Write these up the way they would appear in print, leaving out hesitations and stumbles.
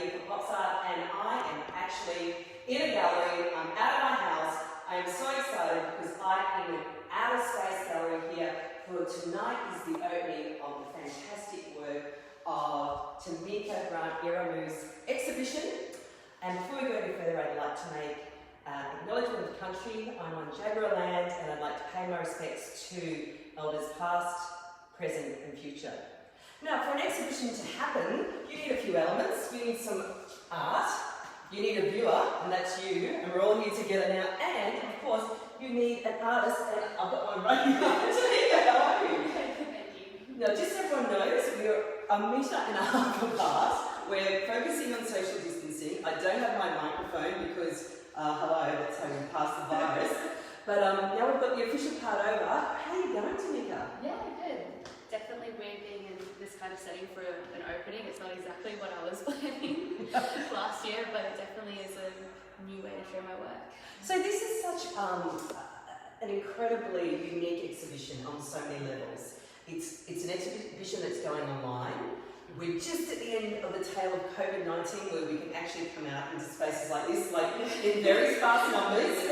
here for POPSART, and I am actually in a gallery. I'm out of my house. I am so excited because I am in an outer space gallery here for tonight is the opening of the fantastic work of Tamika Grant-Iramu's exhibition. And before we go any further, I'd like to make acknowledgement of the country. I'm on Jagera land, and I'd like to pay my respects to elders past, present and future. Now, for an exhibition to happen, you need a few elements. You need some art, you need a viewer, and that's you, and we're all here together now, and of course, you need an artist, and I've got one right here. Tamika, how are you? Thank you. Now, just so everyone knows, we're a metre and a half apart. We're focusing on social distancing. I don't have my microphone because, hello, that's how we pass the virus. But now we've got the official part over. How are you going, Tamika? Yeah, good. Definitely weird being in this kind of setting for an opening. It's not exactly what I was planning last year, but it definitely is a new way to show my work. So this is such an incredibly unique exhibition on so many levels. It's an exhibition that's going online. We're just at the end of the tail of COVID-19 where we can actually come out into spaces like this, like in very sparse numbers.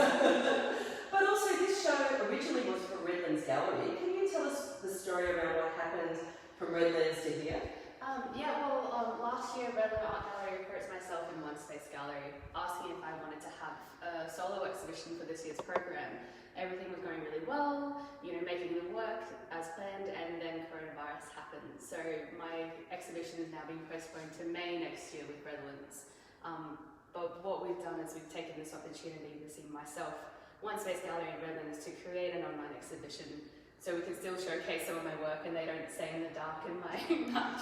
But also this show originally was for Redlands Gallery. Can you tell us the story around what happened from Redlands to here? Last year Redland Art Gallery approached myself in Onespace Gallery asking if I wanted to have a solo exhibition for this year's program. Everything was going really well, making them work as planned, and then coronavirus happened. So my exhibition is now being postponed to May next year with Redlands. But what we've done is we've taken this opportunity, this in myself, Onespace Gallery in Redlands, to create an online exhibition so we can still showcase some of my work and they don't stay in the dark in my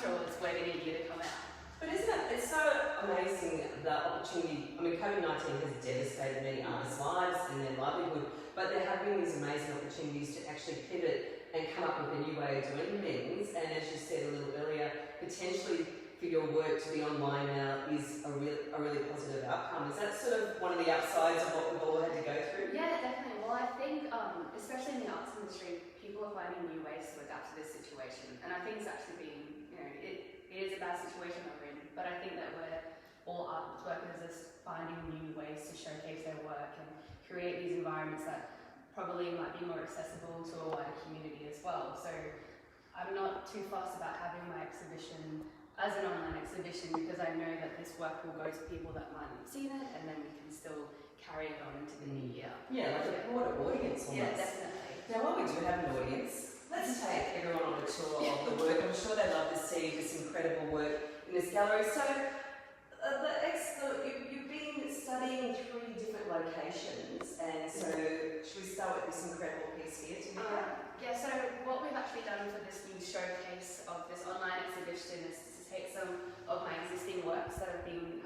drawers waiting a year to come out. But isn't it's so amazing the opportunity. I mean, COVID-19 has devastated many artists' lives and their livelihood, but there have been these amazing opportunities to actually pivot and come up with a new way of doing things. And as you said a little earlier, potentially for your work to be online now is a really positive outcome. Is that sort of one of the upsides of what we've all had to go through? Yeah, definitely. Well, I think, especially in the arts industry, people are finding new ways to adapt to this situation. And I think it's actually been, it is a bad situation that we're in, but I think that all art workers are finding new ways to showcase their work and create these environments that probably might be more accessible to a wider community as well. So I'm not too fussed about having my exhibition as an online exhibition because I know that this work will go to people that might have seen it, and then we can still carry it on into the new year. Yeah, like a broader audience almost. Yeah, definitely. Now, while we do have an audience, let's take everyone on a tour of the work. I'm sure they'd love to see this incredible work in this gallery. So, you've been studying 3 different locations, and so should we start with this incredible piece here, Tamika? Yeah, so what we've actually done for this new showcase of this online exhibition is to take some of my existing works that have been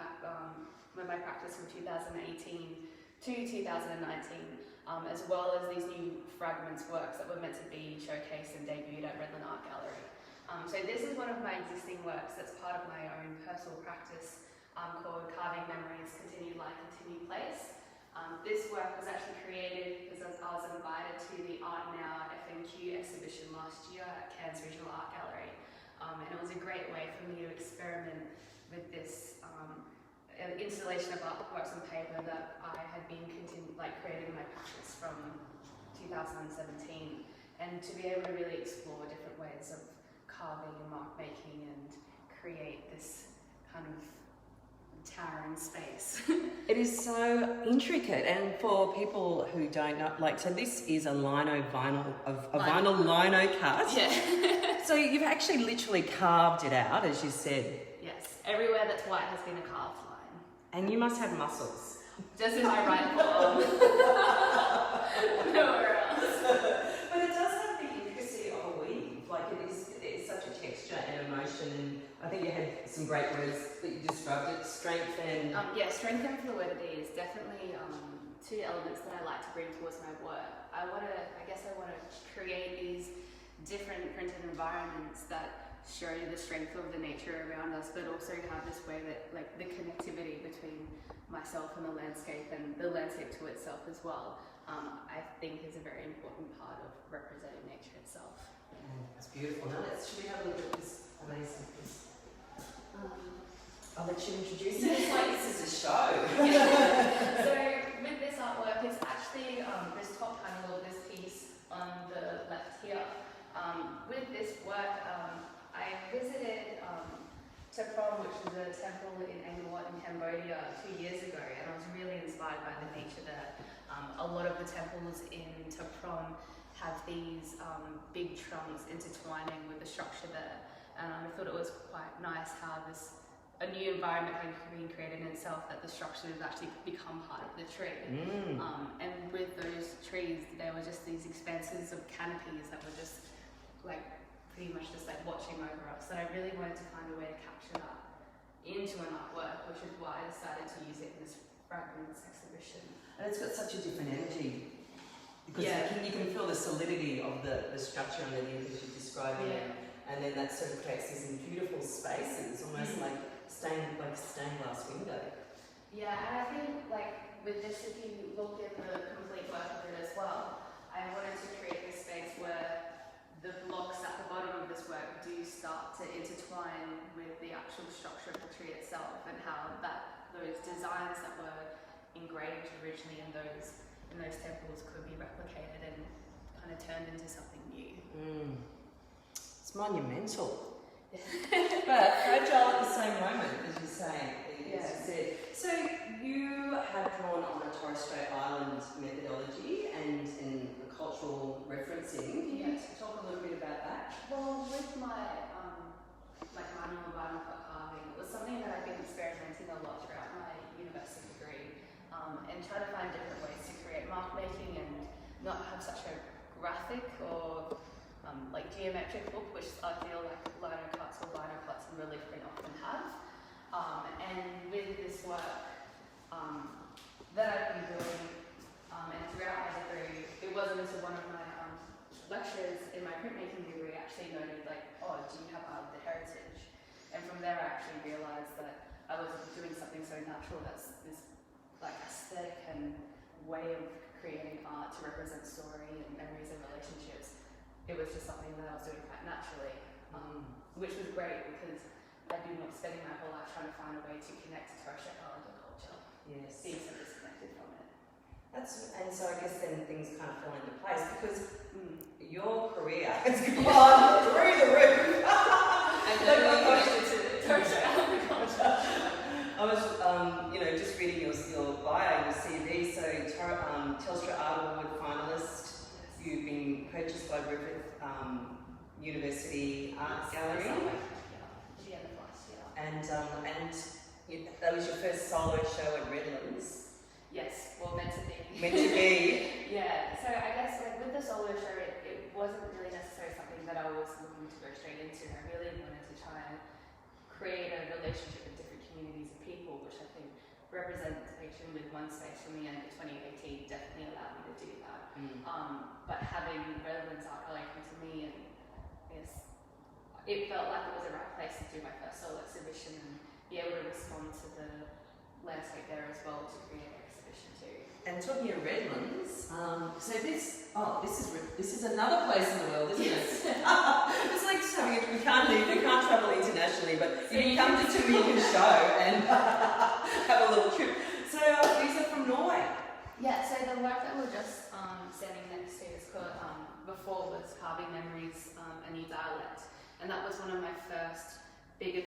with my practice from 2018 to 2019, as well as these new fragments works that were meant to be showcased and debuted at Redland Art Gallery. So this is one of my existing works that's part of my own personal practice called Carving Memories, Continued Life, Continued Place. This work was actually created because I was invited to the Art Now FNQ exhibition last year at Cairns Regional Art Gallery. And it was a great way for me to experiment with this installation of artworks on paper that I had been creating in my practice from 2017, and to be able to really explore different ways of carving and mark making and create this kind of towering space. It is so intricate, and for people who don't know, so this is a vinyl lino cut. Yeah. So you've actually literally carved it out, as you said. Yes, everywhere that's white has been a carved line. And you must have muscles. Just in my right arm. Nowhere else. But it does have the intricacy of a weave. It's such a texture and emotion, and I think you had some great words that you described it, strength and... strength and fluidity is definitely 2 elements that I like to bring towards my work. I want to create these different printed environments that show the strength of the nature around us, but also have this way that, the connectivity between myself and the landscape to itself as well, I think is a very important part of representing nature itself. It's beautiful. Now should we have a look at this amazing piece? I'll let you introduce it. It's like this is a show. So with this artwork, it's actually this top panel of this piece on the left here. With this work, I visited Taprom, which is a temple in Angkor Wat in Cambodia 2 years ago, and I was really inspired by the nature there. A lot of the temples in Taprom have these big trunks intertwining with the structure there, and I thought it was quite nice how a new environment had been created in itself, that the structure has actually become part of the tree. And with those trees, there were just these expanses of canopies that were just like pretty much just like watching over us. And I really wanted to find a way to capture that into an artwork, which is why I decided to use it in this Framents exhibition. And it's got such a different energy. Because Yeah. you can feel the solidity of the structure underneath as you're describing it. And then that sort of creates these beautiful spaces, almost like stained glass window. Yeah, and I think like with this, if you look at the complete work of it as well, I wanted to create this space where the blocks at the bottom of this work do start to intertwine with the actual structure of the tree itself, and how those designs that were engraved originally in those temples could be replicated and kind of turned into something new. It's monumental. But fragile at the same moment, as you say, as you said. So you have drawn on a Torres Strait Island methodology and in cultural referencing. Can you talk a little bit about that? Well, with my manual and vinyl cut carving, it was something that I've been experimenting a lot throughout my university degree, and trying to find different ways to create mark making and not have such a graphic or like geometric look, which I feel like lino cuts or vinyl cuts and relief print often have. And with this work that I've been doing, and throughout my degree, it wasn't until one of my lecturers in my printmaking degree actually noted like, oh, do you have art of the heritage? And from there I actually realised that I was doing something so natural, that's this like aesthetic and way of creating art to represent story and memories and relationships. It was just something that I was doing quite naturally, which was great because I'd been spending my whole life trying to find a way to connect to Torres Strait Islander culture. Yes. Being so disconnected from it. And so I guess then things kind of fall into place because your career has gone through the roof. I definitely connected to Torres Strait Islander culture. I was, just reading your bio, your CV. So Telstra Art Award finalist. You've been purchased by Griffith University Art Gallery. And that was your first solo show at Redlands. Yes, well, meant to be. Meant to be. Yeah, so I guess like with the solo show, it wasn't really necessarily something that I was looking to go straight into. I really wanted to try and create a relationship with different communities of people, which I think representation with Onespace from the end of 2018 definitely allowed me to do that. But having Redlands Art Gallery come to me, and it felt like it was the right place to do my first solo exhibition and be able to respond to the landscape there as well to create an exhibition too. And talking of Redlands, so this is another place in the world, isn't it? It's like just having we can't travel internationally, but you can come to Tamika show and have a little trip. So these are from Norway. Yeah, so the work that we're just standing next to is called, before was Carving Memories, a New Dialect, and that was one of my first bigger